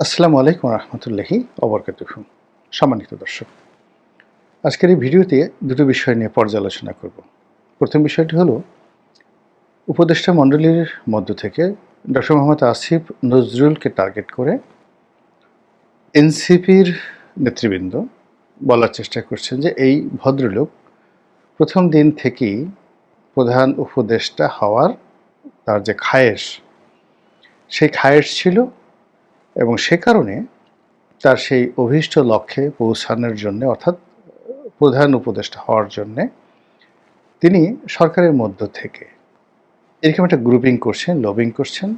আসসালামু আলাইকুম রহমতুল্লাহি ওবরকাতুহু। সম্মানিত দর্শক, আজকের এই ভিডিওতে দুটো বিষয় নিয়ে পর্যালোচনা করব। প্রথম বিষয়টি হলো উপদেষ্টা মণ্ডলীর মধ্য থেকে ডক্টর মোহাম্মদ আসিফ নজরুলকে টার্গেট করে এনসিপির নেতৃবৃন্দ বলার চেষ্টা করছেন যে এই ভদ্রলোক প্রথম দিন থেকেই প্রধান উপদেষ্টা হওয়ার তার যে খায়েশ, সেই খায়েশ ছিল এবং সে কারণে তার সেই অভীষ্ট লক্ষ্যে পৌঁছানোর জন্য, অর্থাৎ প্রধান উপদেষ্টা হওয়ার জন্যে তিনি সরকারের মধ্য থেকে এরকম একটা গ্রুপিং করছেন, লবিং করছেন,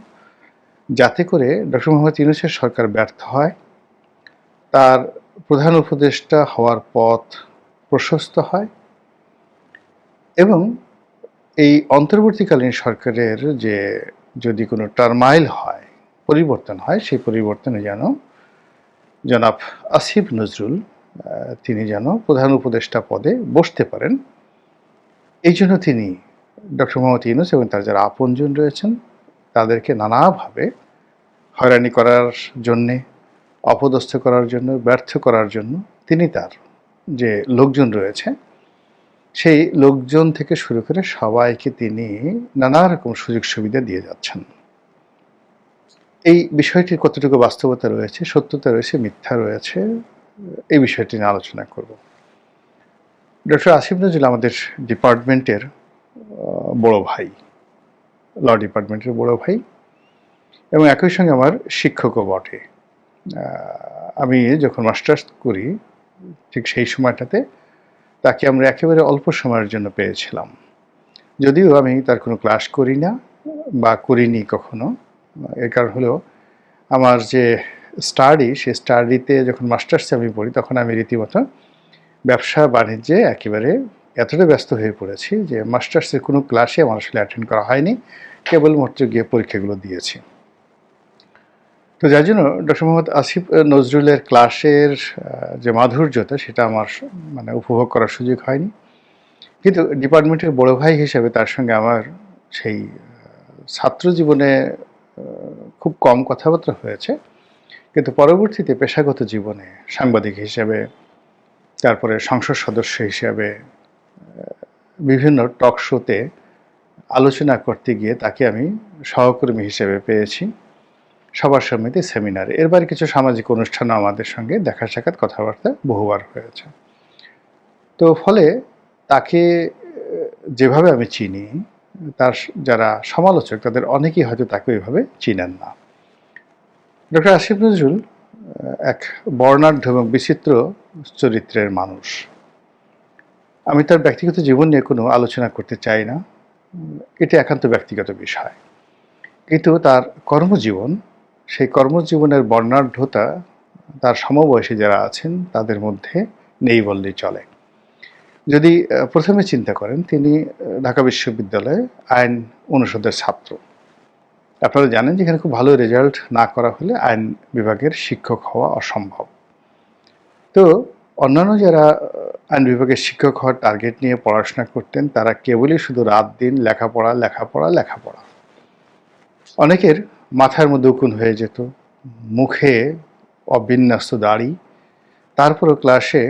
যাতে করে ডক্টর মোহাম্মদ ইউনূসের সরকার ব্যর্থ হয়, তার প্রধান উপদেষ্টা হওয়ার পথ প্রশস্ত হয় এবং এই অন্তর্বর্তীকালীন সরকারের যে যদি কোনো টার্মাইল হয়, পরিবর্তন হয়, সেই পরিবর্তনে যেন জনাব আসিফ নজরুল তিনি যেন প্রধান উপদেষ্টা পদে বসতে পারেন। এই জন্য তিনি ডক্টর মোহাম্মদ ইউনূস এবং তার যারা আপনজন রয়েছেন তাদেরকে নানাভাবে হয়রানি করার জন্যে, অপদস্থ করার জন্য, ব্যর্থ করার জন্য তিনি তার যে লোকজন রয়েছে সেই লোকজন থেকে শুরু করে সবাইকে তিনি নানা রকম সুযোগ সুবিধা দিয়ে যাচ্ছেন। এই বিষয়টির কতটুকু বাস্তবতা রয়েছে, সত্যতা রয়েছে, মিথ্যা রয়েছে, এই বিষয়টি নিয়ে আলোচনা করব। ডক্টর আসিফ নজরুল আমাদের ডিপার্টমেন্টের বড় ভাই, ল ডিপার্টমেন্টের বড় ভাই এবং একই সঙ্গে আমার শিক্ষকও বটে। আমি যখন মাস্টার্স করি ঠিক সেই সময়টাতে তাকে আমরা একেবারে অল্প সময়ের জন্য পেয়েছিলাম, যদিও আমি তার কোনো ক্লাস করি না বা করিনি কখনো। এর কারণ হলো আমার যে স্টাডি, সে স্টাডিতে যখন মাস্টার্সে আমি পড়ি তখন আমি রীতিমতো ব্যবসা বাণিজ্যে একেবারে এতটা ব্যস্ত হয়ে পড়েছি যে মাস্টার্সের কোনো ক্লাসে আমার আসলে অ্যাটেন্ড করা হয়নি, কেবলমাত্র গিয়ে পরীক্ষাগুলো দিয়েছি। তো যার জন্য ডক্টর মোহাম্মদ আসিফ নজরুলের ক্লাসের যে মাধুর্যতা সেটা আমার উপভোগ করার সুযোগ হয়নি। কিন্তু ডিপার্টমেন্টের বড় ভাই হিসেবে তার সঙ্গে আমার সেই ছাত্র জীবনে খুব কম কথাবার্তা হয়েছে, কিন্তু পরবর্তীতে পেশাগত জীবনে সাংবাদিক হিসেবে, তারপরে সংসদ সদস্য হিসেবে বিভিন্ন টক শোতে আলোচনা করতে গিয়ে তাকে আমি সহকর্মী হিসেবে পেয়েছি, সবার সমিতি, সেমিনারে। এর বাইরে কিছু সামাজিক অনুষ্ঠানও আমাদের সঙ্গে দেখা সাক্ষাৎ, কথাবার্তা বহুবার হয়েছে। তো ফলে তাকে যেভাবে আমি চিনি, তার যারা সমালোচক তাদের অনেকেই হয়তো তাকে ওইভাবে চিনেন না। ডক্টর আসিফ নজরুল এক বর্ণাঢ্য এবং বিচিত্র চরিত্রের মানুষ। আমি তার ব্যক্তিগত জীবন নিয়ে কোনো আলোচনা করতে চাই না, এটা একান্ত ব্যক্তিগত বিষয়। কিন্তু তার কর্মজীবন, সেই কর্মজীবনের বর্ণাঢ্যতা তার সমবয়সী যারা আছেন তাদের মধ্যে নেই বললেই চলে। যদি প্রথমে চিন্তা করেন, তিনি ঢাকা বিশ্ববিদ্যালয়ে আইন অনুষদের ছাত্র। আপনারা জানেন যে এখানে খুব ভালো রেজাল্ট না করা হলে আইন বিভাগের শিক্ষক হওয়া অসম্ভব। তো অন্যান্য যারা আইন বিভাগের শিক্ষক হওয়ার টার্গেট নিয়ে পড়াশোনা করতেন তারা কেবলই শুধু রাত দিন লেখাপড়া লেখাপড়া লেখাপড়া। অনেকের মাথার মধ্যে উকুন হয়ে যেত, মুখে অবিন্যস্ত দাড়ি, তারপরও ক্লাসে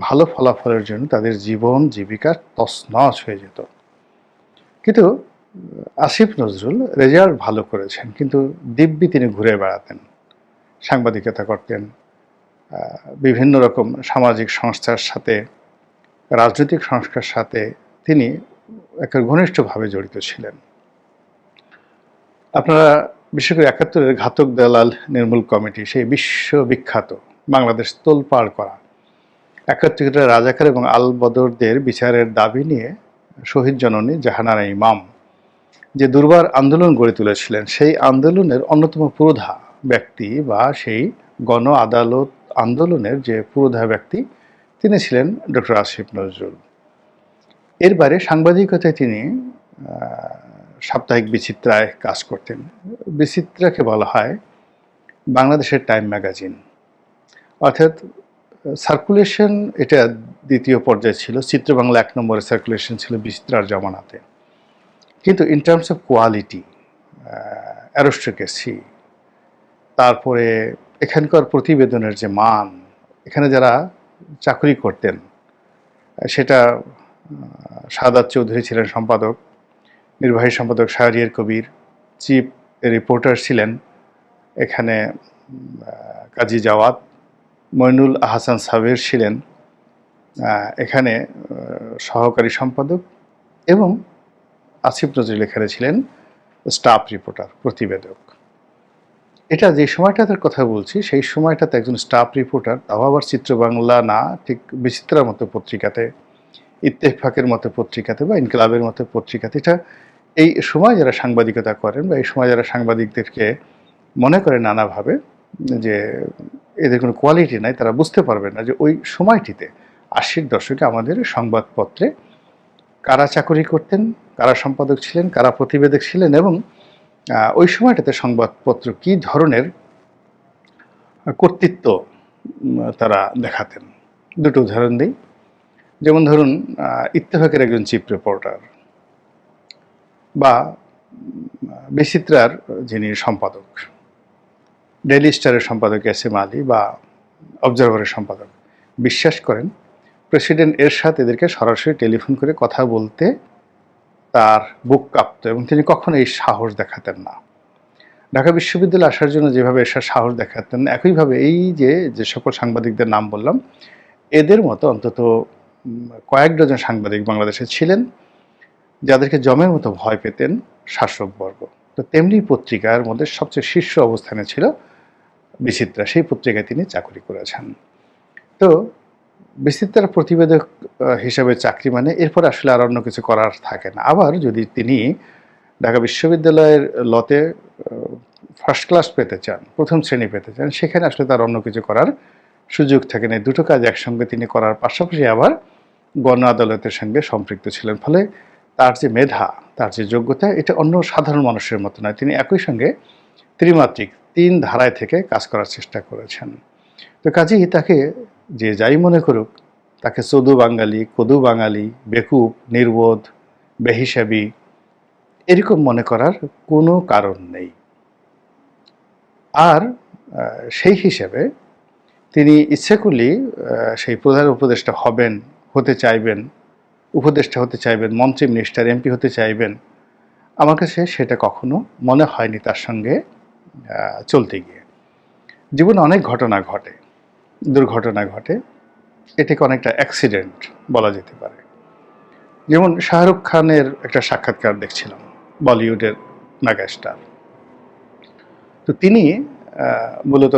ভালো ফলাফলের জন্য তাদের জীবন জীবিকা তছনছ হয়ে যেত। কিন্তু আসিফ নজরুল রেজাল্ট ভালো করেছেন, কিন্তু দিব্যি তিনি ঘুরে বেড়াতেন, সাংবাদিকতা করতেন, বিভিন্ন রকম সামাজিক সংস্থার সাথে, রাজনৈতিক সংস্থার সাথে তিনি একটা ঘনিষ্ঠভাবে জড়িত ছিলেন। আপনারা বিশেষ করে ৭১-এর ঘাতক দালাল নির্মূল কমিটি, সেই বিশ্ববিখ্যাত, বাংলাদেশ তোলপাড় করা ৭১-এর রাজাকার এবং আল বদরদের বিচারের দাবি নিয়ে শহীদ জননী জাহানারা ইমাম যে দুর্বার আন্দোলন গড়ে তুলেছিলেন, সেই আন্দোলনের অন্যতম পুরোধা ব্যক্তি বা সেই গণ আদালত আন্দোলনের যে পুরোধা ব্যক্তি তিনি ছিলেন ডক্টর আসিফ নজরুল। এর বাইরে সাংবাদিকতায় তিনি সাপ্তাহিক বিচিত্রায় কাজ করতেন। বিচিত্রাকে বলা হয় বাংলাদেশের টাইম ম্যাগাজিন, অর্থাৎ সার্কুলেশন এটা দ্বিতীয় পর্যায়ে ছিল, চিত্র বাংলা ১ নম্বরে সার্কুলেশন ছিল বিচিত্রার জমানাতে। কিন্তু ইন টার্মস অফ কোয়ালিটি, অ্যারোস্ট্রোকেসি, তারপরে এখানকার প্রতিবেদনের যে মান, এখানে যারা চাকরি করতেন, সেটা সাদাত চৌধুরী ছিলেন সম্পাদক, নির্বাহী সম্পাদক শাহরিয়ার কবির, চিফ রিপোর্টার ছিলেন এখানে কাজী জাওয়াত, মইনুল আহসান সাবের ছিলেন এখানে সহকারী সম্পাদক, এবং আসিফ নজরুল এখানে ছিলেন স্টাফ রিপোর্টার, প্রতিবেদক। এটা যে সময়টার কথা বলছি, সেই সময়টাতে একজন স্টাফ রিপোর্টার, তাও আবার চিত্র বাংলা না, ঠিক বিচিত্রার মতো পত্রিকাতে, ইত্তেফাকের মতো পত্রিকাতে বা ইনকিলাবের মতো পত্রিকাতে, এটা এই সময় যারা সাংবাদিকতা করেন বা এই সময় যারা সাংবাদিকদেরকে মনে করেন নানাভাবে যে এদের কোনো কোয়ালিটি নাই, তারা বুঝতে পারবেন না যে ওই সময়টিতে 80-র দশকে আমাদের সংবাদপত্রে কারা চাকরি করতেন, কারা সম্পাদক ছিলেন, কারা প্রতিবেদক ছিলেন, এবং ওই সময়টাতে সংবাদপত্র কী ধরনের কর্তৃত্ব তারা দেখাতেন। দুটো উদাহরণ দিই। যেমন ধরুন, ইত্তেফাকের একজন চিফ রিপোর্টার বা বিচিত্রার যিনি সম্পাদক, ডেইলি স্টারের সম্পাদক এসএম আলী বা অবজারভারের সম্পাদক, বিশ্বাস করেন প্রেসিডেন্ট এরশাদ এদেরকে সরাসরি টেলিফোন করে কথা বলতে তার বুক কাঁপত, এবং তিনি কখনো এই সাহস দেখাতেন না। ঢাকা বিশ্ববিদ্যালয়ে আসার জন্য যেভাবে এরশাদ সাহস দেখাতেন, একইভাবে এই যে সকল সাংবাদিকদের নাম বললাম, এদের মতো অন্তত কয়েক ডজন সাংবাদিক বাংলাদেশে ছিলেন যাদেরকে জমের মতো ভয় পেতেন শাসকবর্গ। তো তেমনি পত্রিকার মধ্যে সবচেয়ে শীর্ষ অবস্থানে ছিল বিচিত্রা, সেই পত্রিকায় তিনি চাকরি করেছেন। তো বিচিত্রার প্রতিবেদক হিসাবে চাকরি মানে এরপর আসলে আর অন্য কিছু করার থাকে না। আবার যদি তিনি ঢাকা বিশ্ববিদ্যালয়ের লতে ফার্স্ট ক্লাস পেতে চান, প্রথম শ্রেণী পেতে চান, সেখানে আসলে তার অন্য কিছু করার সুযোগ থাকে না। দুটো কাজ একসঙ্গে তিনি করার পাশাপাশি আবার গণ আদালতের সঙ্গে সম্পৃক্ত ছিলেন। ফলে তার যে মেধা, তার যে যোগ্যতা, এটা অন্য সাধারণ মানুষের মতো নয়। তিনি একই সঙ্গে ত্রিমাত্রিক, 3 ধারায় থেকে কাজ করার চেষ্টা করেছেন। তো কাজেই তাকে যে যাই মনে করুক, তাকে চোদু বাঙালি, কদু বাঙালি, বেকুব, নির্বোধ, বেহিসাবি এরকম মনে করার কোনো কারণ নেই। আর সেই হিসেবে তিনি ইচ্ছে করলেই সেই প্রধান উপদেষ্টা হবেন, হতে চাইবেন, উপদেষ্টা হতে চাইবেন, মন্ত্রী, মিনিস্টার, এমপি হতে চাইবেন। আমার কাছে সেটা কখনো মনে হয়নি তার সঙ্গে চলতে গিয়ে। জীবনে অনেক ঘটনা ঘটে, দুর্ঘটনা ঘটে, এটাকে অনেকটা অ্যাক্সিডেন্ট বলা যেতে পারে। যেমন শাহরুখ খানের একটা সাক্ষাৎকার দেখছিলাম, বলিউডের মেগাস্টার। তো তিনি মূলত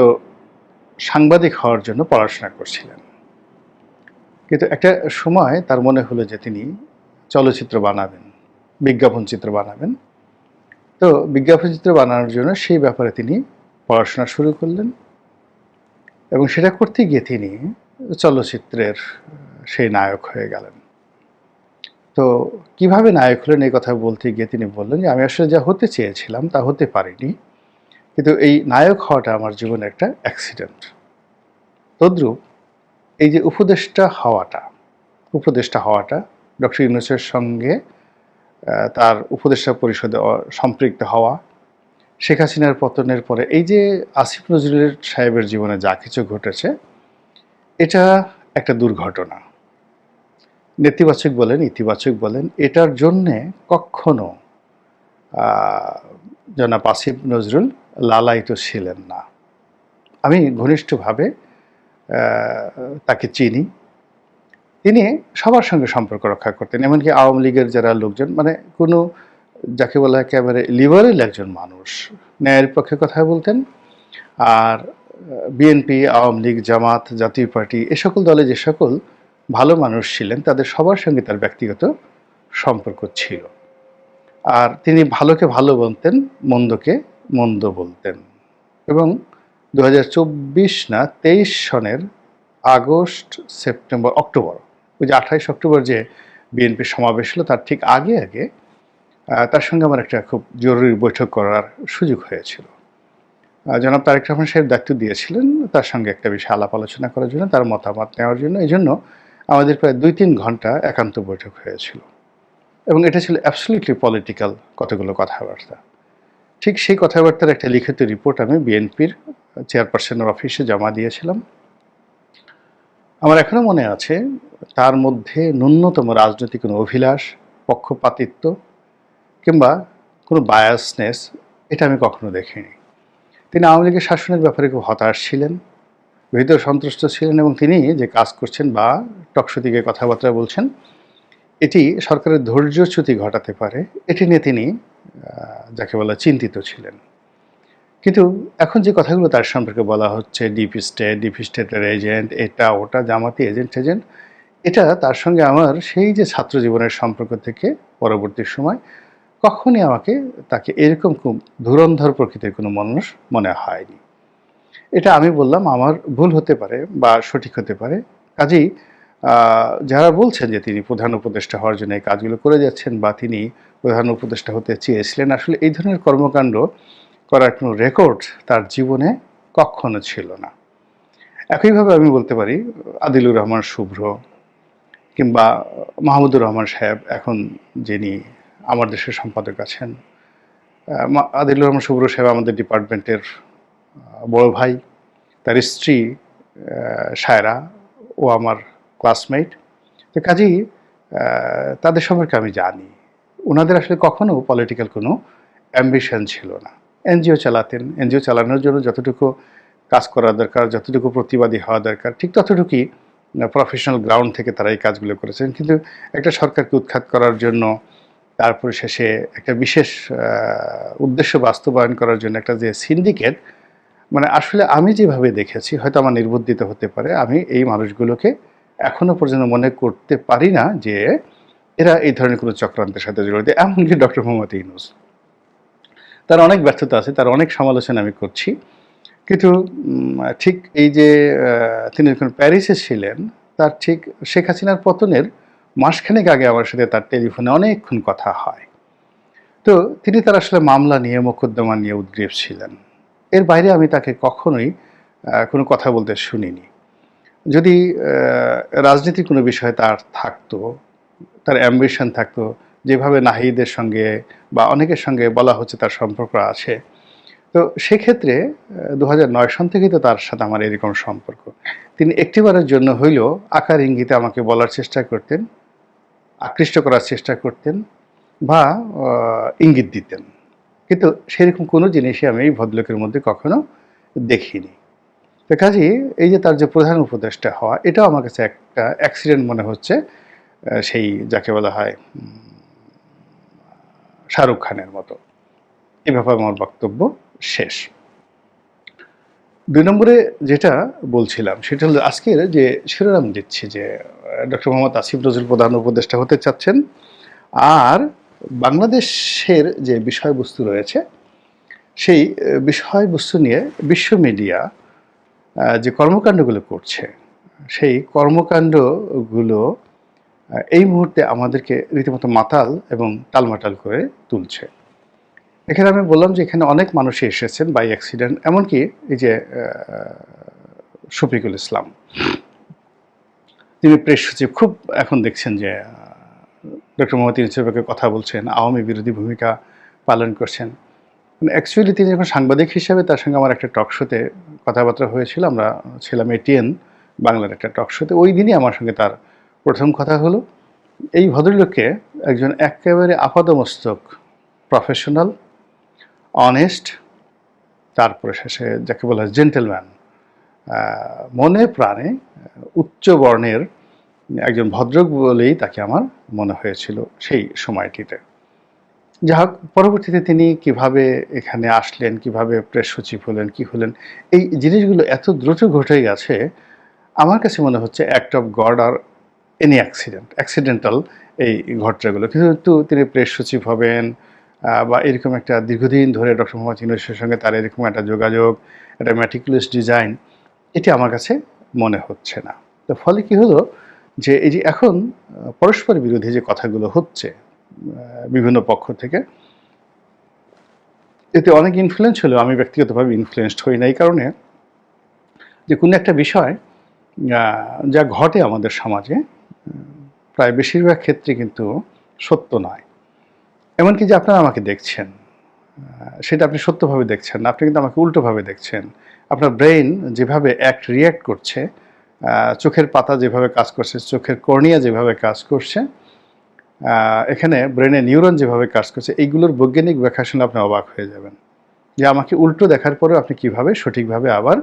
সাংবাদিক হওয়ার জন্য পড়াশোনা করছিলেন, কিন্তু একটা সময় তার মনে হলো যে তিনি চলচ্চিত্র বানাবেন, বিজ্ঞাপন চিত্র বানাবেন। তো বিজ্ঞাপন চিত্র বানানোর জন্য সেই ব্যাপারে তিনি পড়াশোনা শুরু করলেন, এবং সেটা করতে গিয়ে তিনি চলচ্চিত্রের সেই নায়ক হয়ে গেলেন। তো কিভাবে নায়ক হলেন এই কথা বলতে গিয়ে তিনি বললেন যে আমি আসলে যা হতে চেয়েছিলাম তা হতে পারিনি, কিন্তু এই নায়ক হওয়াটা আমার জীবনে একটা অ্যাক্সিডেন্ট। তদ্রূপ এই যে উপদেষ্টা হওয়াটা, ডক্টর ইউনূসের সঙ্গে তার উপদেষ্টা পরিষদে সম্পৃক্ত হওয়া, শেখ হাসিনার পতনের পরে এই যে আসিফ নজরুল সাহেবের জীবনে যা কিছু ঘটেছে, এটা একটা দুর্ঘটনা। নেতিবাচক বলেন, ইতিবাচক বলেন, এটার জন্যে কখনো জনাব আসিফ নজরুল লালায়িত ছিলেন না। আমি ঘনিষ্ঠভাবে তাকে চিনি। তিনি সবার সঙ্গে সম্পর্ক রক্ষা করতেন, এমনকি আওয়ামী লীগের যারা লোকজন, মানে কোনো যাকে বলা একেবারে লিবারেল একজন মানুষ, ন্যায়ের পক্ষে কথা বলতেন। আর বিএনপি, আওয়ামী লীগ, জামাত, জাতীয় পার্টি, এ সকল দলে যে সকল ভালো মানুষ ছিলেন তাদের সবার সঙ্গে তার ব্যক্তিগত সম্পর্ক ছিল। আর তিনি ভালোকে ভালো বলতেন, মন্দকে মন্দ বলতেন। এবং 2024 না 23 সনের আগস্ট, সেপ্টেম্বর, অক্টোবর, ওই যে 28 অক্টোবর যে বিএনপির সমাবেশ হলো, তার ঠিক আগে তার সঙ্গে আমার একটা খুব জরুরি বৈঠক করার সুযোগ হয়েছিল। জনাব তারেক রহমান সাহেব দায়িত্ব দিয়েছিলেন তার সঙ্গে একটা বিষয়ে আলাপ আলোচনা করার জন্য, তার মতামত নেওয়ার জন্য। এই জন্য আমাদের প্রায় 2-3 ঘন্টা একান্ত বৈঠক হয়েছিল, এবং এটা ছিল অ্যাবসলিউটলি পলিটিক্যাল কতগুলো কথাবার্তা। ঠিক সেই কথাবার্তার একটা লিখিত রিপোর্ট আমি বিএনপির চেয়ারপারসনের অফিসে জমা দিয়েছিলাম। আমার এখনো মনে আছে তার মধ্যে ন্যূনতম রাজনৈতিক কোনো অভিলাষ, পক্ষপাতিত্ব কিংবা কোনো বায়াসনেস এটা আমি কখনো দেখিনি। তিনি আওয়ামী লীগের শাসনের ব্যাপারে খুব হতাশ ছিলেন, ভীত সন্ত্রস্ত ছিলেন এবং তিনি যে কাজ করছেন বা টকশো দিকে কথাবার্তা বলছেন এটি সরকারের ধৈর্যচ্যুতি ঘটাতে পারে এটি নিয়ে তিনি যাকে বলা চিন্তিত ছিলেন। কিন্তু এখন যে কথাগুলো তার সম্পর্কে বলা হচ্ছে ডিপ স্টেটের এজেন্ট, এটা ওটা জামাতি এজেন্ট, এটা তার সঙ্গে আমার সেই যে ছাত্র জীবনের সম্পর্ক থেকে পরবর্তী সময় কখনই আমাকে তাকে এরকম খুব ধুরন্ধর প্রকৃতির কোনো মানুষ মনে হয়নি। এটা আমি বললাম আমার ভুল হতে পারে বা সঠিক হতে পারে। কাজেই যারা বলছেন যে তিনি প্রধান উপদেষ্টা হওয়ার জন্য এই কাজগুলো করে যাচ্ছেন বা তিনি প্রধান উপদেষ্টা হতে চেয়েছিলেন, আসলে এই ধরনের কর্মকাণ্ড করার কোনো রেকর্ড তার জীবনে কখনো ছিল না। একইভাবে আমি বলতে পারি আদিলুর রহমান শুভ্র কিংবা মাহমুদুর রহমান সাহেব, এখন যিনি আমার দেশের সম্পাদক আছেন। আদিলুর রহমান শুভ্র সাহেব আমাদের ডিপার্টমেন্টের বড় ভাই, তার স্ত্রী সায়রা ও আমার ক্লাসমেট। তো কাজেই তাদের সম্পর্কে আমি জানি ওনাদের আসলে কখনো পলিটিক্যাল কোনো অ্যাম্বিশন ছিল না। এনজিও চালাতেন, এনজিও চালানোর জন্য যতটুকু কাজ করা দরকার, যতটুকু প্রতিবাদী হওয়া দরকার, ঠিক ততটুকুই প্রফেশনাল গ্রাউন্ড থেকে তারা এই কাজগুলো করেছেন। কিন্তু একটা সরকারকে উৎখাত করার জন্য, তারপরে শেষে একটা বিশেষ উদ্দেশ্য বাস্তবায়ন করার জন্য একটা যে সিন্ডিকেট, মানে আসলে আমি যেভাবে দেখেছি, হয়তো আমার নির্বুদ্ধিত হতে পারে, আমি এই মানুষগুলোকে এখনো পর্যন্ত মনে করতে পারি না যে এরা এই ধরনের কোনো চক্রান্তের সাথে জড়িত। এমনকি ডক্টর মোহাম্মদ ইউনূস, তার অনেক ব্যর্থতা আছে, তার অনেক সমালোচনা আমি করছি। কিন্তু ঠিক এই যে তিনি যখন প্যারিসে ছিলেন, তার ঠিক শেখ হাসিনার পতনের মাসখানেক আগে আমার সাথে তার টেলিফোনে অনেকক্ষণ কথা হয়। তো তিনি তার আসলে মামলা নিয়ে, মোকদ্দমা নিয়ে উদ্গ্রীব ছিলেন। এর বাইরে আমি তাকে কখনোই কোনো কথা বলতে শুনিনি। যদি রাজনীতির কোনো বিষয় তার থাকতো, তার অ্যাম্বিশন থাকতো, যেভাবে নাহিদের সঙ্গে বা অনেকের সঙ্গে বলা হচ্ছে তার সম্পর্ক আছে, তো সেক্ষেত্রে 2009 সন থেকেই তো তার সাথে আমার এরকম সম্পর্ক। তিনি একটিবারের জন্য হইলেও আকার ইঙ্গিতে আমাকে বলার চেষ্টা করতেন, আকৃষ্ট করার চেষ্টা করতেন বা ইঙ্গিত দিতেন। কিন্তু সেরকম কোনো জিনিসই আমি এই ভদ্রলোকের মধ্যে কখনো দেখিনি। তো কাজেই এই যে তার যে প্রধান উপদেষ্টা হওয়া, এটাও আমার কাছে একটা অ্যাক্সিডেন্ট মনে হচ্ছে, সেই যাকে বলা হয় শাহরুখ খানের মতো। এই ব্যাপারে আমার বক্তব্য শেষ। 2 নম্বরে যেটা বলছিলাম সেটা হলো আজকের যে শিরোনাম দিচ্ছি যে ডক্টর মোহাম্মদ আসিফ নজরুল প্রধান উপদেষ্টা হতে চাচ্ছেন, আর বাংলাদেশের যে বিষয়বস্তু রয়েছে সেই বিষয়বস্তু নিয়ে বিশ্ব মিডিয়া যে কর্মকাণ্ডগুলো করছে, সেই কর্মকাণ্ডগুলো এই মুহূর্তে আমাদেরকে রীতিমতো মাতাল এবং টালমাটাল করে তুলছে। এখানে আমি বললাম যে এখানে অনেক মানুষই এসেছেন বাই অ্যাক্সিডেন্ট, এমনকি এই যে শফিকুল ইসলাম, তিনি প্রেস সচিব, খুব এখন দেখছেন যে ডক্টর মোহাম্মদ ইউনূসের কথা বলছেন, আওয়ামী বিরোধী ভূমিকা পালন করছেন। অ্যাকচুয়ালি তিনি যখন সাংবাদিক হিসেবে, তার সঙ্গে আমার একটা টক শোতে কথাবার্তা হয়েছিল, আমরা ছিলাম এটিএন বাংলার একটা টক শোতে। ওই দিনই আমার সঙ্গে তার প্রথম কথা হলো। এই ভদ্রলোককে একজন একেবারে আপাদমস্তক প্রফেশনাল, অনেস্ট, তারপরে শেষে যাকে বলা হয় জেন্টেলম্যান, মনে প্রাণে উচ্চ বর্ণের একজন ভদ্রলোক বলেই তাকে আমার মনে হয়েছিল সেই সময়টিতে। যাই হোক, পরবর্তীতে তিনি কিভাবে এখানে আসলেন, কিভাবে প্রেস সচিব হলেন, কি হলেন, এই জিনিসগুলো এত দ্রুত ঘটে গেছে, আমার কাছে মনে হচ্ছে অ্যাক্ট অফ গড আর এনি অ্যাক্সিডেন্টাল এই ঘটনাগুলো। কিন্তু তিনি প্রেস সচিব হবেন বা এরকম একটা দীর্ঘদিন ধরে ডক্টর মোহাম্মদ ইউনূসের সঙ্গে তার এরকম একটা যোগাযোগ, একটা ম্যাটিকুলাস ডিজাইন, এটি আমার কাছে মনে হচ্ছে না। তো ফলে কি হলো যে এই যে এখন পরস্পর বিরোধী যে কথাগুলো হচ্ছে বিভিন্ন পক্ষ থেকে, এতে অনেক ইনফ্লুয়েন্স হলেও আমি ব্যক্তিগতভাবে ইনফ্লুয়েসড হই না, এই কারণে যে কোনো একটা বিষয় যা ঘটে আমাদের সমাজে প্রায় বেশিরভাগ ক্ষেত্রে কিন্তু সত্য নয়। এমনকি যে আপনারা আমাকে দেখছেন, সেটা আপনি সত্যভাবে দেখছেন না, আপনি কিন্তু আমাকে উল্টোভাবে দেখছেন। আপনার ব্রেইন যেভাবে অ্যাক্ট রিয়্যাক্ট করছে, চোখের পাতা যেভাবে কাজ করছে, চোখের কর্নিয়া যেভাবে কাজ করছে, এখানে ব্রেনে নিউরন যেভাবে কাজ করছে, এইগুলোর বৈজ্ঞানিক ব্যাখ্যা শুনে আপনি অবাক হয়ে যাবেন যে আমাকে উল্টো দেখার পরেও আপনি কীভাবে সঠিকভাবে আবার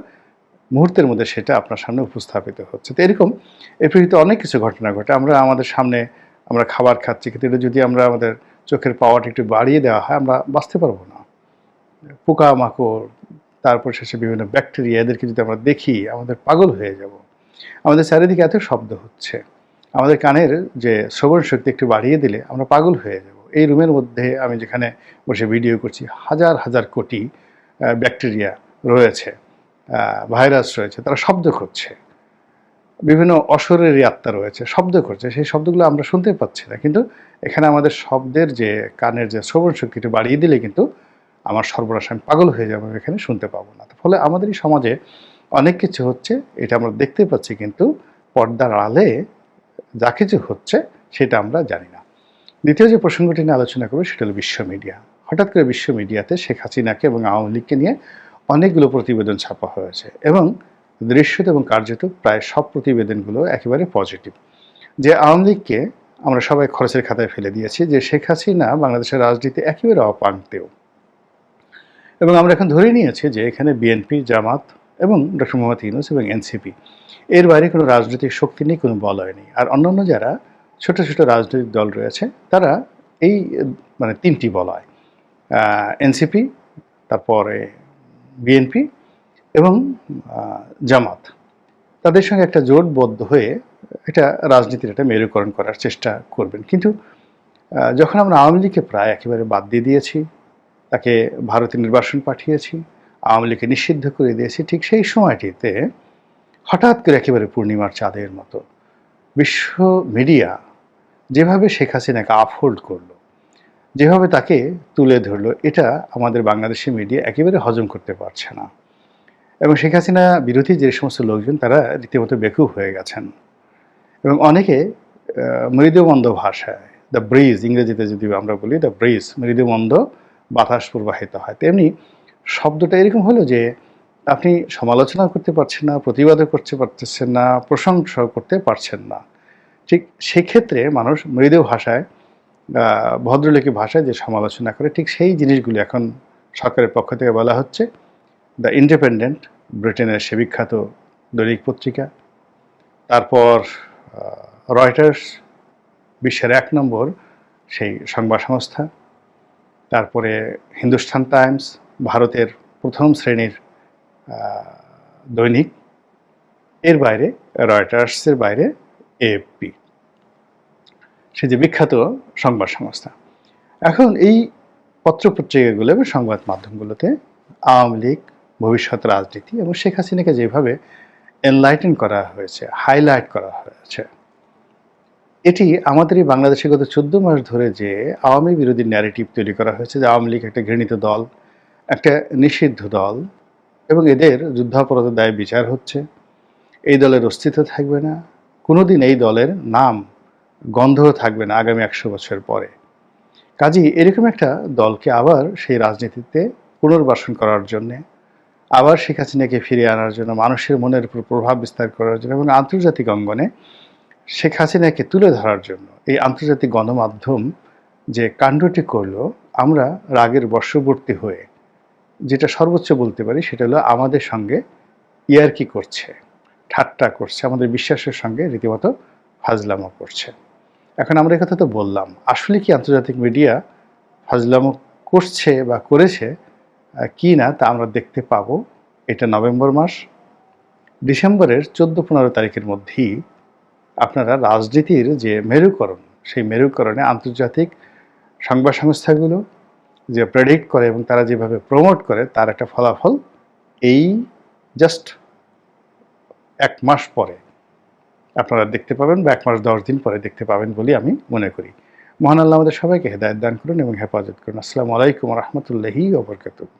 মুহূর্তের মধ্যে সেটা আপনার সামনে উপস্থাপিত হচ্ছে। তো এরকম এই পৃথিবীতে অনেক কিছু ঘটনা ঘটে। আমাদের সামনে আমরা খাবার খাচ্ছি, কিন্তু এটা যদি আমরা আমাদের চোখের পাওয়ারটা একটু বাড়িয়ে দেওয়া হয়, আমরা বাঁচতে পারবো না। পোকামাকড়, তারপর শেষে বিভিন্ন ব্যাকটেরিয়া, এদেরকে যদি আমরা দেখি আমাদের পাগল হয়ে যাব। আমাদের চারিদিকে এত শব্দ হচ্ছে, আমাদের কানের যে শ্রবণ শক্তি একটু বাড়িয়ে দিলে আমরা পাগল হয়ে যাব। এই রুমের মধ্যে আমি যেখানে বসে ভিডিও করছি, হাজার হাজার কোটি ব্যাকটেরিয়া রয়েছে, ভাইরাস রয়েছে, তারা শব্দ করছে। বিভিন্ন অশরীরী আত্মা রয়েছে, শব্দ করছে। সেই শব্দগুলো আমরা শুনতে পাচ্ছি না, কিন্তু এখানে আমাদের শব্দের যে কানের যে শ্রবণ শক্তিটা বাড়িয়ে দিলে কিন্তু আমার সর্বনাশ, আমি পাগল হয়ে যাবো, এখানে শুনতে পাবো না। ফলে আমাদের এই সমাজে অনেক কিছু হচ্ছে, এটা আমরা দেখতে পাচ্ছি, কিন্তু পর্দার আড়ালে যা কিছু হচ্ছে সেটা আমরা জানি না। দ্বিতীয় যে প্রসঙ্গটি নিয়ে আলোচনা করবো সেটা হলো বিশ্ব মিডিয়া। হঠাৎ করে বিশ্ব মিডিয়াতে শেখ হাসিনাকে এবং আওয়ামী লীগকে নিয়ে অনেকগুলো প্রতিবেদন ছাপা হয়েছে, এবং দৃশ্যত এবং কার্যত প্রায় সব প্রতিবেদনগুলো একেবারে পজিটিভ। যে আওয়ামী লীগকে আমরা সবাই খরচের খাতায় ফেলে দিয়েছি, যে শেখ হাসিনা বাংলাদেশের রাজনীতি একেবারে অপাঙ্ক্তেয়, এবং আমরা এখন ধরে নিয়েছি যে এখানে বিএনপি, জামাত এবং ডক্টর মোহাম্মদ ইউনূস এবং এনসিপি, এর বাইরে কোনো রাজনৈতিক শক্তি নেই, কোনো বলয় নেই। আর অন্যান্য যারা ছোট ছোট রাজনৈতিক দল রয়েছে, তারা এই মানে তিনটি বলয়, এনসিপি, তারপরে বিএনপি এবং জামাত, তাদের সঙ্গে একটা জোটবদ্ধ হয়ে এটা রাজনীতির একটা মেরুকরণ করার চেষ্টা করবেন। কিন্তু যখন আমরা আওয়ামী লীগকে প্রায় একেবারে বাদ দিয়ে দিয়েছি, তাকে ভারতে নির্বাসন পাঠিয়েছি, আওয়ামী লীগকে নিষিদ্ধ করে দিয়েছি, ঠিক সেই সময়টিতে হঠাৎ করে একেবারে পূর্ণিমার চাঁদের মতো বিশ্ব মিডিয়া যেভাবে শেখ হাসিনাকে আপহোল্ড করলো, যেভাবে তাকে তুলে ধরলো, এটা আমাদের বাংলাদেশি মিডিয়া একেবারে হজম করতে পারছে না। এবং শেখ হাসিনা বিরোধী যে সমস্ত লোকজন, তারা রীতিমতো বেকুব হয়ে গেছেন, এবং অনেকে মৃদুমন্দ ভাষায়, দ্য ব্রিজ, ইংরেজিতে যদি আমরা বলি দ্য ব্রিজ, মৃদুমন্দ বাতাস প্রবাহিত হয়, তেমনি শব্দটা এরকম হলো যে আপনি সমালোচনা করতে পারছেন না, প্রতিবাদও করতে পারতেছেন না, প্রশংসা করতে পারছেন না। ঠিক সেক্ষেত্রে মানুষ মৃদু ভাষায়, ভদ্রলোকী ভাষায় যে সমালোচনা করে, ঠিক সেই জিনিসগুলো এখন সরকারের পক্ষ থেকে বলা হচ্ছে। দ্য ইন্ডিপেন্ডেন্ট, ব্রিটেনের সে বিখ্যাত দৈনিক পত্রিকা, তারপর রয়টার্স, বিশ্বের 1 নম্বর সেই সংবাদ সংস্থা, তারপরে হিন্দুস্তান টাইমস, ভারতের প্রথম শ্রেণীর দৈনিক, এর বাইরে রয়টার্সের বাইরে এএফপি, সে যে বিখ্যাত সংবাদ সংস্থা। এখন এই পত্রপত্রিকাগুলো এবং সংবাদ মাধ্যমগুলোতে আওয়ামী লীগ, ভবিষ্যৎ রাজনীতি এবং শেখ হাসিনাকে যেভাবে এনলাইটেন করা হয়েছে, হাইলাইট করা হয়েছে, এটি আমাদের এই বাংলাদেশে গত 14 মাস ধরে যে আওয়ামী বিরোধী ন্যারেটিভ তৈরি করা হয়েছে, যে আওয়ামী লীগ একটা ঘৃণিত দল, একটা নিষিদ্ধ দল, এবং এদের যুদ্ধাপরাধের দায়ে বিচার হচ্ছে, এই দলের অস্তিত্ব থাকবে না, কোনোদিন এই দলের নাম গন্ধ থাকবে না আগামী 100 বছর পরে। কাজেই এরকম একটা দলকে আবার সেই রাজনীতিতে পুনর্বাসন করার জন্যে, আবার শেখ হাসিনাকে ফিরিয়ে আনার জন্য, মানুষের মনের উপর প্রভাব বিস্তার করার জন্য এবং আন্তর্জাতিক অঙ্গনে শেখ হাসিনাকে তুলে ধরার জন্য এই আন্তর্জাতিক গণমাধ্যম যে কাণ্ডটি করলো, আমরা রাগের বশবর্তী হয়ে যেটা সর্বোচ্চ বলতে পারি সেটা হলো আমাদের সঙ্গে ইয়ার্কি করছে, ঠাট্টা করছে, আমাদের বিশ্বাসের সঙ্গে রীতিমতো ফাজলামো করছে। এখন আমরা এই কথা তো বললাম, আসলে কি আন্তর্জাতিক মিডিয়া ফাজলামো করছে বা করেছে কি না তা আমরা দেখতে পাবো। এটা নভেম্বর মাস, ডিসেম্বরের 14-15 তারিখের মধ্যেই আপনারা রাজনীতির যে মেরুকরণ, সেই মেরুকরণে আন্তর্জাতিক সংবাদ সংস্থাগুলো যে প্রেডিক্ট করে এবং তারা যেভাবে প্রমোট করে, তার একটা ফলাফল এই জাস্ট 1 মাস পরে আপনারা দেখতে পাবেন, বা 1 মাস 10 দিন পরে দেখতে পাবেন বলে আমি মনে করি। মহান আল্লাহ আমাদের সবাইকে হেদায়েত দান করুন এবং হেফাজত করুন। আসসালামু আলাইকুম ওয়া রাহমাতুল্লাহি ওয়া বারাকাতুহু।